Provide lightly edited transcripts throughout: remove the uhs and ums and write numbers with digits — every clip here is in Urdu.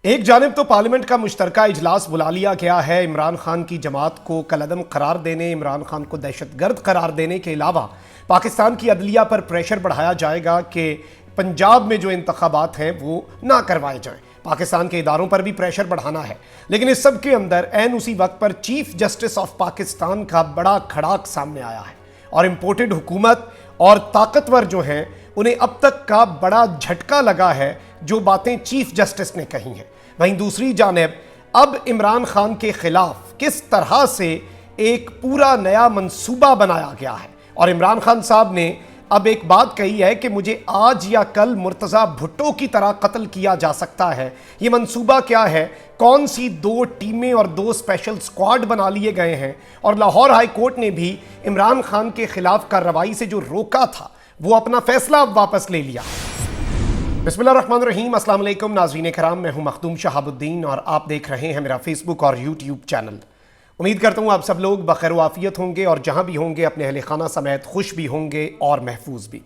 ایک جانب تو پارلیمنٹ کا مشترکہ اجلاس بلا لیا گیا ہے عمران خان کی جماعت کو کالعدم قرار دینے، عمران خان کو دہشت گرد قرار دینے کے علاوہ پاکستان کی عدلیہ پر پریشر بڑھایا جائے گا کہ پنجاب میں جو انتخابات ہیں وہ نہ کروائے جائیں۔ پاکستان کے اداروں پر بھی پریشر بڑھانا ہے، لیکن اس سب کے اندر عین اسی وقت پر چیف جسٹس آف پاکستان کا بڑا کھڑاک سامنے آیا ہے اور امپورٹڈ حکومت اور طاقتور جو ہیں انہیں اب تک کا بڑا جھٹکا لگا ہے جو باتیں چیف جسٹس نے کہی ہیں۔ وہیں دوسری جانب اب عمران خان کے خلاف کس طرح سے ایک پورا نیا منصوبہ بنایا گیا ہے، اور عمران خان صاحب نے اب ایک بات کہی ہے کہ مجھے آج یا کل مرتضیٰ بھٹو کی طرح قتل کیا جا سکتا ہے۔ یہ منصوبہ کیا ہے؟ کون سی 2 ٹیمیں اور 2 اسپیشل سکواڈ بنا لیے گئے ہیں، اور لاہور ہائی کورٹ نے بھی عمران خان کے خلاف کارروائی سے جو روکا تھا وہ اپنا فیصلہ اب واپس لے لیا۔ بسم اللہ الرحمن الرحیم، السلام علیکم ناظرین کرام، میں ہوں مخدوم شہاب الدین اور آپ دیکھ رہے ہیں میرا فیس بک اور یوٹیوب چینل۔ امید کرتا ہوں آپ سب لوگ بخیر و عافیت ہوں گے اور جہاں بھی ہوں گے اپنے اہل خانہ سمیت خوش بھی ہوں گے اور محفوظ بھی۔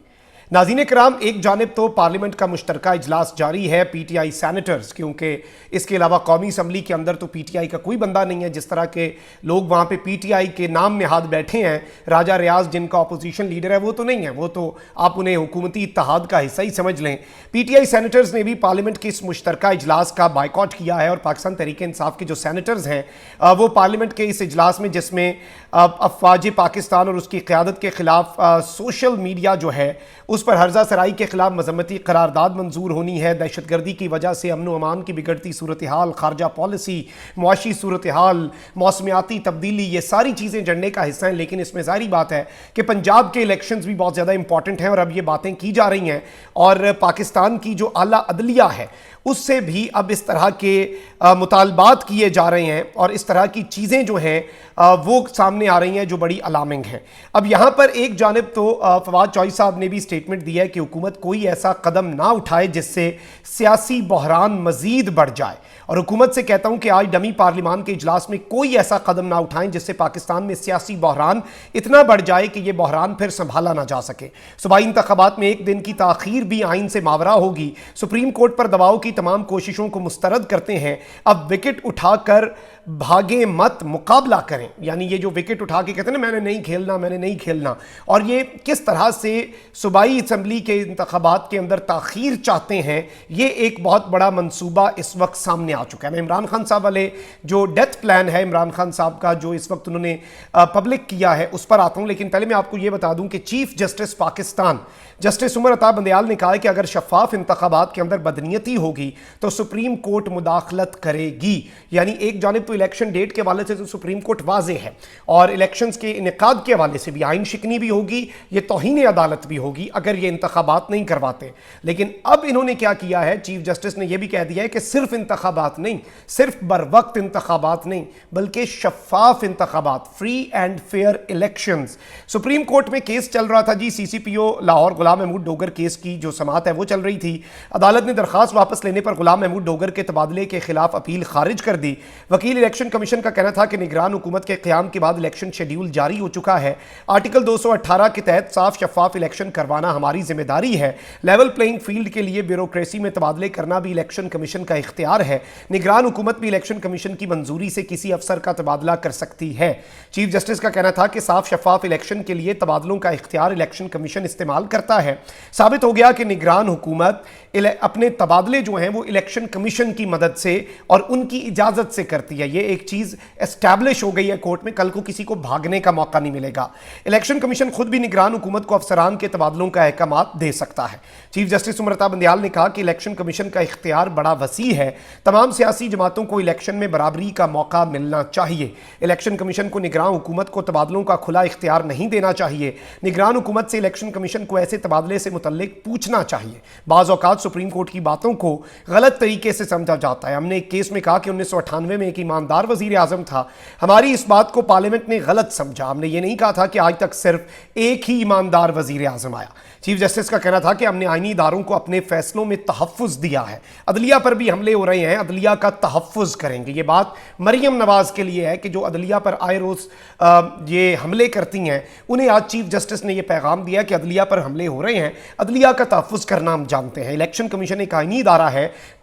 ناظرین کرام، ایک جانب تو پارلیمنٹ کا مشترکہ اجلاس جاری ہے، پی ٹی آئی سینیٹرز، کیونکہ اس کے علاوہ قومی اسمبلی کے اندر تو پی ٹی آئی کا کوئی بندہ نہیں ہے، جس طرح کے لوگ وہاں پہ پی ٹی آئی کے نام نہاد بیٹھے ہیں۔ راجہ ریاض جن کا اپوزیشن لیڈر ہے وہ تو نہیں ہے، وہ تو آپ انہیں حکومتی اتحاد کا حصہ ہی سمجھ لیں۔ پی ٹی آئی سینیٹرز نے بھی پارلیمنٹ کے اس مشترکہ اجلاس کا بائیکاٹ کیا ہے، اور پاکستان تحریک انصاف کے جو سینیٹرز ہیں وہ پارلیمنٹ کے اس اجلاس میں، جس میں افواج پاکستان اور اس کی قیادت کے خلاف سوشل میڈیا جو ہے اس پر ہرزہ سرائی کے خلاف مذمتی قرارداد منظور ہونی ہے، دہشت گردی کی وجہ سے امن و امان کی بگڑتی صورتحال، خارجہ پالیسی، معاشی صورتحال، موسمیاتی تبدیلی، یہ ساری چیزیں جڑنے کا حصہ ہیں۔ لیکن اس میں ظاہری بات ہے کہ پنجاب کے الیکشنز بھی بہت زیادہ امپورٹنٹ ہیں، اور اب یہ باتیں کی جا رہی ہیں، اور پاکستان کی جو اعلیٰ عدلیہ ہے اس سے بھی اب اس طرح کے مطالبات کیے جا رہے ہیں، اور اس طرح کی چیزیں جو ہیں وہ سامنے آ رہی ہیں جو بڑی الارمنگ ہیں۔ اب یہاں پر ایک جانب تو فواد چوہدری صاحب نے بھی اسٹیٹمنٹ دی ہے کہ حکومت کوئی ایسا قدم نہ اٹھائے جس سے سیاسی بحران مزید بڑھ جائے، اور حکومت سے کہتا ہوں کہ آج ڈمی پارلیمان کے اجلاس میں کوئی ایسا قدم نہ اٹھائیں جس سے پاکستان میں سیاسی بحران اتنا بڑھ جائے کہ یہ بحران پھر سنبھالا نہ جا سکے۔ صوبائی انتخابات میں 1 دن کی تاخیر بھی آئین سے ماورا ہوگی۔ سپریم کورٹ پر دباؤ کی تمام کوششوں کو مسترد کرتے ہیں، اب وکٹ اٹھا کر بھاگیں مت، مقابلہ کریں۔ یعنی یہ جو وکٹ اٹھا کے کہتے ہیں نا میں نے نہیں کھیلنا، میں نے نہیں کھیلنا، اور یہ کس طرح سے صوبائی اسمبلی کے انتخابات کے اندر تاخیر چاہتے ہیں، یہ ایک بہت بڑا منصوبہ اس وقت سامنے آ چکا ہے۔ میں عمران خان صاحب والے جو ڈیتھ پلان ہے عمران خان صاحب کا جو اس وقت انہوں نے پبلک کیا ہے اس پر آتا ہوں، لیکن پہلے میں آپ کو یہ بتا دوں کہ chief justice Pakistan justice Umar Ata Bandial نے کہا ہے کہ اگر شفاف انتخابات کے اندر بدنیتی ہوگی تو سپریم کورٹ مداخلت کرے گی۔ یعنی ایک جانب تو الیکشن ڈیٹ کے حوالے سے تو سپریم کورٹ واضح ہے، اور الیکشنز کے انعقاد کے حوالے سے بھی آئین شکنی بھی ہوگی، یہ توہین عدالت بھی ہوگی اگر یہ انتخابات نہیں کرواتے۔ لیکن اب انہوں نے کیا کیا ہے، چیف جسٹس نے یہ بھی کہہ دیا ہے کہ صرف انتخابات نہیں، صرف بر وقت انتخابات نہیں، بلکہ شفاف انتخابات، free and fair elections. Supreme court میں کیس چل رہا تھا جی، سی سی پی او لاہور غلام محمود ڈوگر کیس کی جو سماعت ہے وہ چل رہی تھی۔ عدالت نے درخواست واپس لینے پر غلام محمود ڈوگر کے تبادلے کے خلاف اپیل خارج کر دی۔ وکیل الیکشن کمیشن کا کہنا تھا کہ نگران حکومت کے قیام کے بعد الیکشن شیڈیول جاری ہو چکا ہے، آرٹیکل 218 کے تحت صاف شفاف الیکشن کروانا ہماری ذمہ داری ہے، لیول پلینگ فیلڈ کے لیے بیوروکریسی میں تبادلے کرنا بھی الیکشن کمیشن کا اختیار ہے، نگران حکومت بھی الیکشن کمیشن کی منظوری سے کسی افسر کا تبادلہ کر سکتی ہے۔ چیف جسٹس کا کہنا تھا کہ صاف شفاف الیکشن کے لیے تبادلوں کا اختیار الیکشن کمیشن استعمال کرتا ہے۔ ثابت ہو گیا کہ نگران حکومت اپنے تبادلے جو ہیں وہ الیکشن کمیشن کی مدد سے اور ان کی اجازت سے کرتی ہے۔ یہ ایک چیز اسٹیبلش ہو گئی ہے کورٹ میں، کل کو کسی کو بھاگنے کا موقع نہیں ملے گا۔ الیکشن کمیشن خود بھی نگران حکومت کو افسران کے تبادلوں کا احکامات دے سکتا ہے۔ چیف جسٹس عمر عطا بندیال نے کہا کہ الیکشن کمیشن کا اختیار بڑا وسیع ہے، تمام سیاسی جماعتوں کو الیکشن میں برابری کا موقع ملنا چاہیے۔ الیکشن کمیشن کو نگران حکومت کو تبادلوں کا کھلا اختیار نہیں دینا چاہیے، نگران حکومت سے الیکشن کمیشن کو ایسے تبادلے سے متعلق پوچھنا چاہیے۔ بعض اوقات سپریم کورٹ کی باتوں کو غلط طریقے سے سمجھا جاتا ہے۔ ہم نے ایک کیس میں کہا کہ 1998 میں ایک ایماندار وزیر اعظم تھا، ہماری اس بات کو پارلیمنٹ نے غلط سمجھا، ہم نے یہ نہیں کہا تھا کہ آج تک صرف ایک ہی ایماندار وزیر اعظم آیا۔ چیف جسٹس کا کہنا تھا کہ ہم نے آئینی اداروں کو اپنے فیصلوں میں تحفظ دیا ہے، عدلیہ پر بھی حملے ہو رہے ہیں، عدلیہ کا تحفظ کریں گے۔ یہ بات مریم نواز کے لیے ہے کہ جو عدلیہ پر آئے روز یہ حملے کرتی ہیں، انہیں آج چیف جسٹس نے یہ پیغام دیا کہ عدلیہ پر حملے ہو رہے ہیں، عدلیہ کا تحفظ کرنا ہم جانتے ہیں۔ الیکشن کمیشن ایک آئینی ادارہ ہے،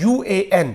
UAN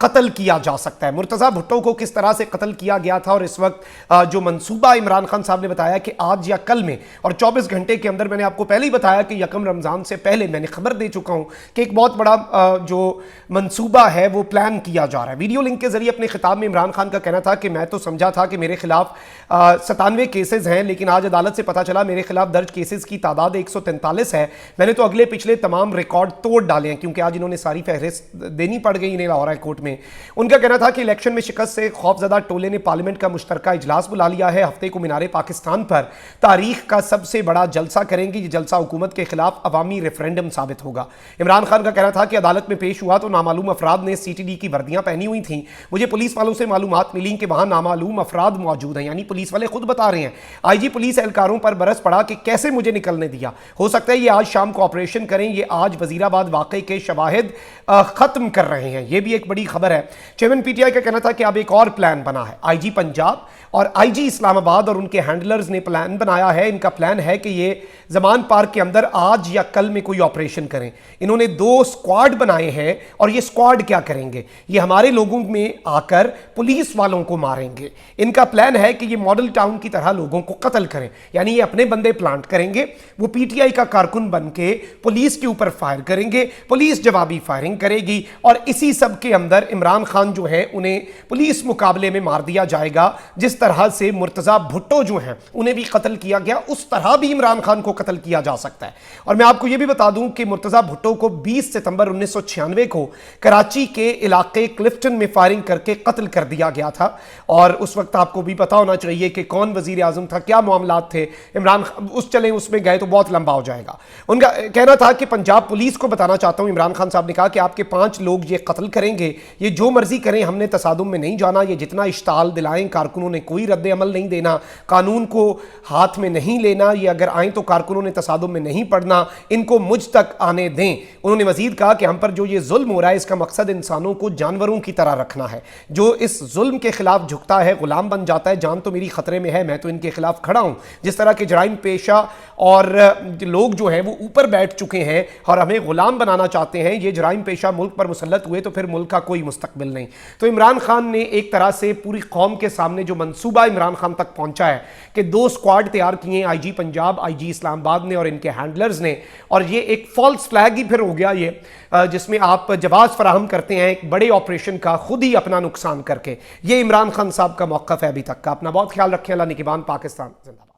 قتل کیا جا سکتا ہے۔ مرتضی بھٹو کو کس طرح سے قتل کیا گیا تھا اور اس وقت جو منصوبہ عمران خان صاحب نے بتایا کہ آج یا کل میں اور 24 گھنٹے کے اندر، میں نے آپ کو پہلے ہی بتایا کہ یکم رمضان سے پہلے میں نے خبر دے چکا ہوں کہ ایک بہت بڑا جو منصوبہ ہے وہ پلان کیا جا رہا ہے۔ ویڈیو لنک کے ذریعے اپنے خطاب میں عمران خان کا کہنا تھا کہ میں تو سمجھا تھا کہ میرے خلاف 97 کیسز ہیں، لیکن آج عدالت سے پتہ چلا میرے خلاف درج کیسز کی تعداد 143 ہے۔ میں نے تو اگلے پچھلے تمام ریکارڈ توڑ ڈالے ہیں، کیونکہ آج انہوں نے ساری فہرست دینی پڑ گئی انہیں لاہور ہائی کورٹ میں۔ ان کا کہنا تھا کہ الیکشن میں شکست سے خوفزدہ ٹولے نے پارلیمنٹ کا مشترکہ اجلاس بلا لیا ہے، ہفتے کو مینار پاکستان پر تاریخ کا سب سے بڑا جلسہ کریں گے، یہ جلسہ حکومت کے خلاف عوامی ریفرینڈم ثابت ہوگا۔ عمران خان کا کہنا تھا کہ عدالت میں پیش ہوا تو نامعلوم افراد نے سی ٹی ڈی کی وردیاں پہنی ہوئی تھیں، مجھے پولیس والوں سے معلومات ملی کہ وہاں نامعلوم افراد موجود ہیں، یعنی پولیس والے خود بتا رہے ہیں۔ آئی جی پولیس اہلکاروں پر برس پڑا کہ کیسے مجھے نکلنے دیا، ہو سکتا ہے یہ آج شام کو آپریشن کریں، یہ آج وزیر آباد واقعے کے شواہد ختم کر رہے ہیں، یہ بھی ایک بڑی خبر ہے۔ چیئرمین پی ٹی آئی کا کہنا تھا کہ اب ایک اور پلان بنا ہے، آئی جی پنجاب اور آئی جی اسلام آباد اور ان کے ہینڈلرز نے پلان بنایا ہے۔ ان کا پلان ہے کہ یہ زمان پارک کے اندر آج یا کل میں کوئی آپریشن کریں۔ انہوں نے 2 سکواڈ بنائے ہیں، اور یہ سکواڈ کیا کریں گے، یہ ہمارے لوگوں میں آ کر پولیس والوں کو ماریں گے۔ ان کا پلان ہے کہ یہ ماڈل ٹاؤن کی طرح لوگوں کو قتل کریں، یعنی یہ اپنے بندے پلانٹ کریں گے، وہ پی ٹی آئی کا کارکن بن کے پولیس کے اوپر فائر کریں گے، پولیس جوابی فائرنگ کرے گی، اور اسی سب کے اندر عمران خان جو ہے انہیں پولیس مقابلے میں مار دیا جائے گا۔ جس طرح سے مرتضی بھٹو جو ہیں انہیں بھی قتل کیا گیا، اس طرح بھی عمران خان کو قتل کیا جا سکتا ہے۔ اور میں آپ کو یہ بھی بتا دوں کہ مرتضی بھٹو کو 20 ستمبر 1996 کو کراچی کے علاقے کلفٹن میں فائرنگ کر کے قتل کر دیا گیا تھا، اور اس وقت آپ کو بھی پتا ہونا چاہیے کہ کون وزیر اعظم تھا، کیا معاملات تھے۔ عمران اس میں گئے تو بہت لمبا ہو جائے گا۔ ان کا کہنا تھا کہ پنجاب پولیس کو بتانا چاہتا ہوں، عمران خان صاحب نے کہا کہ آپ کے 5 لوگ یہ قتل کریں گے، یہ جو مرضی کریں، ہم نے تصادم میں نہیں جانا، یہ جتنا اشتعال دلائیں کارکنوں نے کوئی رد عمل نہیں دینا، قانون کو ہاتھ میں نہیں لینا، یہ اگر آئیں تو کارکنوں نے تصادم میں نہیں پڑنا، ان کو مجھ تک آنے دیں۔ انہوں نے مزید کہا کہ ہم پر جو یہ ظلم ہو رہا ہے اس کا مقصد انسانوں کو جانوروں کی طرح رکھنا ہے، جو اس ظلم کے خلاف جھکتا ہے غلام بن جاتا ہے، جان تو میری خطرے میں ہے، میں تو ان کے خلاف کھڑا ہوں۔ جس طرح کے جرائم پیشہ اور لوگ جو ہیں وہ اوپر بیٹھ چکے ہیں اور ہمیں غلام بنانا چاہتے ہیں، یہ جرائم پیشہ ملک پر مسلط ہوئے تو پھر ملک کا کوئی مستقبل نہیں۔ تو عمران خان نے ایک طرح سے پوری قوم کے سامنے جو منصوبہ عمران خان تک پہنچا ہے کہ 2 سکواڈ تیار کیے، آئی جی پنجاب، آئی جی اسلام آباد نے اور ان کے ہینڈلرز نے، اور یہ ایک فالس فلیگ ہی پھر ہو گیا یہ، جس میں آپ جواز فراہم کرتے ہیں ایک بڑے آپریشن کا خود ہی اپنا نقصان کر کے۔ یہ عمران خان صاحب کا موقف ہے ابھی تک کا۔ اپنا بہت خیال رکھیں، اللہ نگہبان، پاکستان زندہ باد۔